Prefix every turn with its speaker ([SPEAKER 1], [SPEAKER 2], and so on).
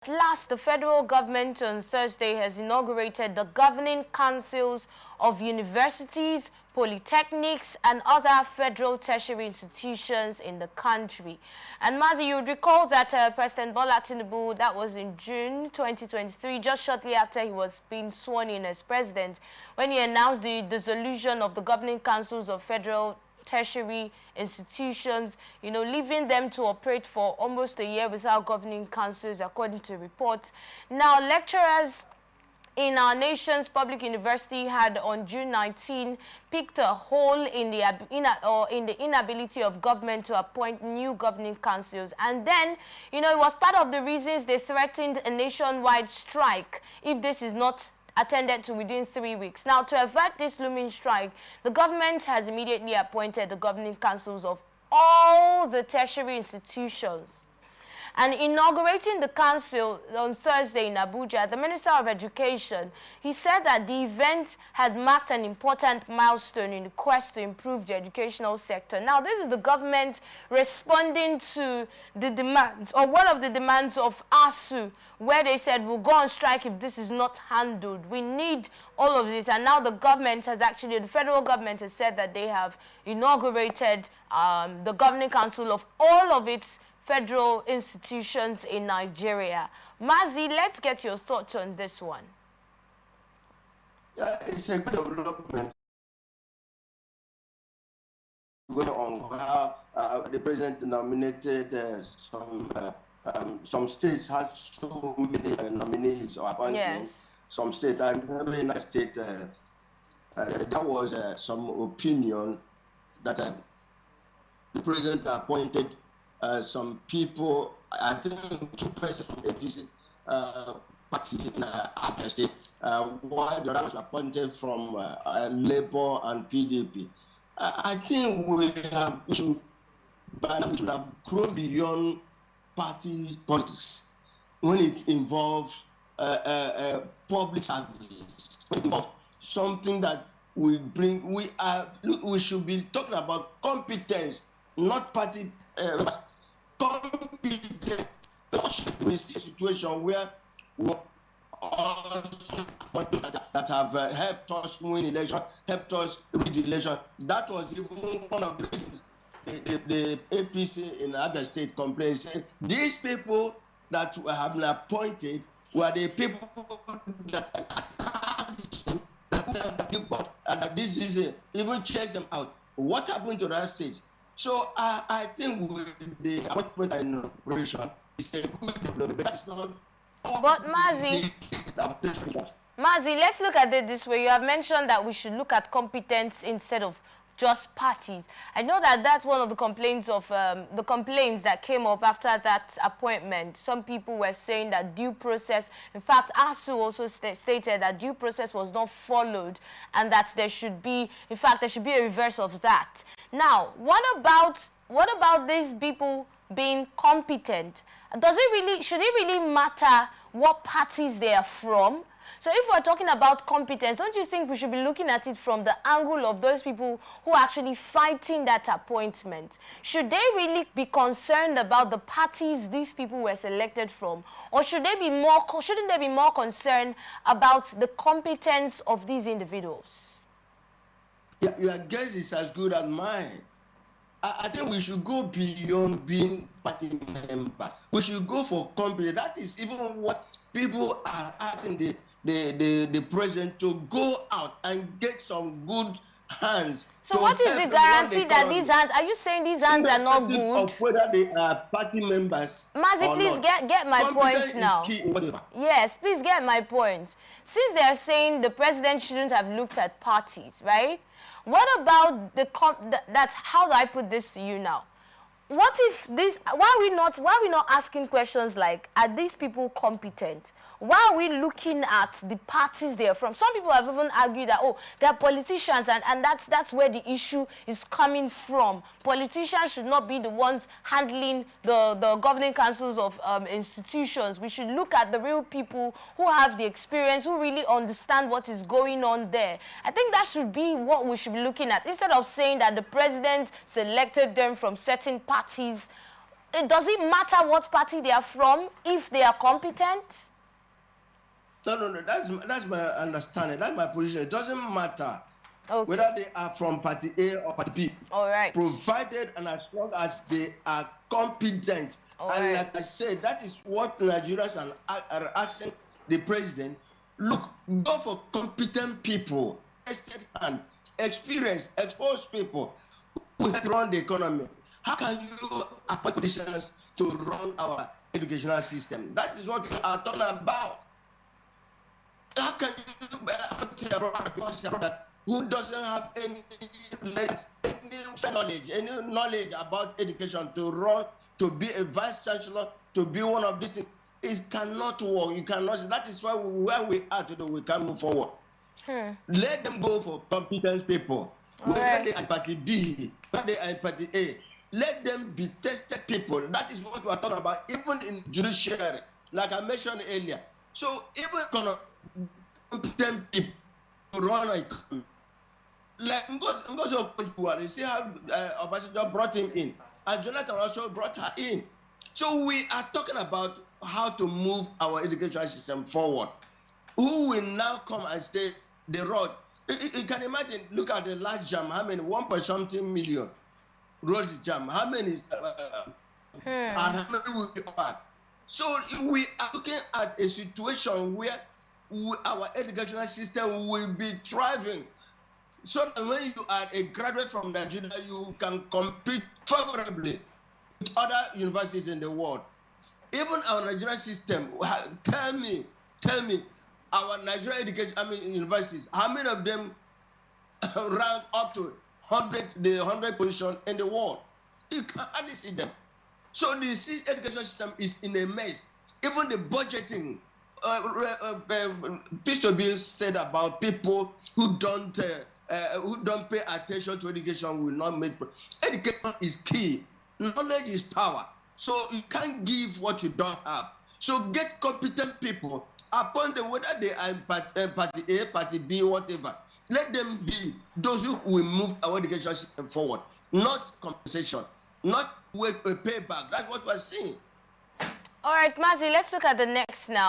[SPEAKER 1] At last, the federal government on Thursday has inaugurated the governing councils of universities, polytechnics, and other federal tertiary institutions in the country. And Mazi, you would recall that President Bola Tinubu, that was in June 2023, just shortly after he was being sworn in as president, when he announced the dissolution of the governing councils of federal tertiary institutions, leaving them to operate for almost a year without governing councils, according to reports. Now, lecturers in our nation's public university had on June 19 picked a hole in the inability of government to appoint new governing councils. And then, it was part of the reasons they threatened a nationwide strike if this is not attended to within 3 weeks. Now, to avert this looming strike, the government has immediately appointed the governing councils of all the tertiary institutions. And inaugurating the council on Thursday in Abuja, the Minister of Education, he said that the event had marked an important milestone in the quest to improve the educational sector. Now, this is the government responding to the demands, or one of the demands of ASU, where they said, we'll go on strike if this is not handled. We need all of this. And now the government has actually, the federal government has said that they have inaugurated the governing council of all of its federal institutions in Nigeria. Mazi, let's get your thoughts on this one.
[SPEAKER 2] Yeah, it's a good development going on how the president nominated some states had so many nominees or appointments. Yes. Some states, and every state, there was some opinion that the president appointed some people, I think 2 persons from the APC party in Abia State, while the other was appointed from Labour and PDP. I think we should have grown beyond party politics when it involves public service, when it involves something that we bring. We should be talking about competence, not party. Competent. We see a situation where that have helped us win election, helped us read the election. That was even one of the reasons the APC in Abia State complained, saying these people that have been appointed were the people that and this is even chase them out. What happened to that state? So I think with the appointment and inauguration, it's a good development, but that's not.
[SPEAKER 1] But Mazi, let's look at it this way. You have mentioned that we should look at competence instead of just parties. I know that that's one of the complaints that came up after that appointment. Some people were saying that due process, in fact, ASU also stated that due process was not followed, and that there should be, in fact, there should be a reverse of that. Now, what about these people being competent? Should it really matter what parties they are from? So if we're talking about competence, don't you think we should be looking at it from the angle of those people who are actually fighting that appointment? Should they really be concerned about the parties these people were selected from? Or shouldn't they be more concerned about the competence of these individuals?
[SPEAKER 2] Yeah, your guess is as good as mine. I think we should go beyond being party members. We should go for competence. That is even what people are asking the president to go out and get some good hands.
[SPEAKER 1] So what is the guarantee that these hands, are you saying these hands are not good?
[SPEAKER 2] Of whether they are party members.
[SPEAKER 1] Mazi, please get my point now. Yes, please get my point. Since they're saying the president shouldn't have looked at parties, right? What about that's how do I put this to you now? What if this, why are we not asking questions like, are these people competent? Why are we looking at the parties they're from? Some people have even argued that, oh, they're politicians, and that's where the issue is coming from. Politicians should not be the ones handling the governing councils of institutions. We should look at the real people who have the experience, who really understand what is going on there. I think that should be what we should be looking at, instead of saying that the president selected them from certain parties does it matter what party they are from if they are competent?
[SPEAKER 2] No. That's my understanding. That's my position. It doesn't matter whether they are from party A or party B.
[SPEAKER 1] All right.
[SPEAKER 2] Provided and as long as they are competent. And like I said, that is what Nigerians are asking the president. Look, go for competent people, tested and experienced, exposed people who help run the economy. How can you appoint politicians to run our educational system? That is what we are talking about. How can you tell a brother who doesn't have any knowledge about education to run, to be a vice chancellor, to be one of these things? It cannot work. You cannot. That is why where we are today, we can move forward. Let them go for competent people. Whether they are party B, whether they are party A, let them be tested people. That is what we are talking about, even in judiciary, like I mentioned earlier. So even competent people to run a economy. Like you see how Obasanjo brought him in, and Jonathan also brought her in. So we are talking about how to move our education system forward. Who will now come and say the road? You can imagine, look at the last jam, how many, 1.something million road jam, how many and how many will be on? So we are looking at a situation where our educational system will be thriving. So that when you are a graduate from Nigeria, you can compete favorably with other universities in the world. Even our Nigerian system, tell me, our Nigerian education, universities, how many of them rank up to the 100 position in the world? You can hardly see them. So the education system is in a mess. Even the budgeting, piece to be said about people who don't pay attention to education will not make. Education is key. Knowledge is power. So you can't give what you don't have. So get competent people, appoint them, whether they are party A, party B, whatever. Let them be those who will move our education system forward, not compensation, not payback. That's what we're seeing.
[SPEAKER 1] All right, Mazi, let's look at the next now.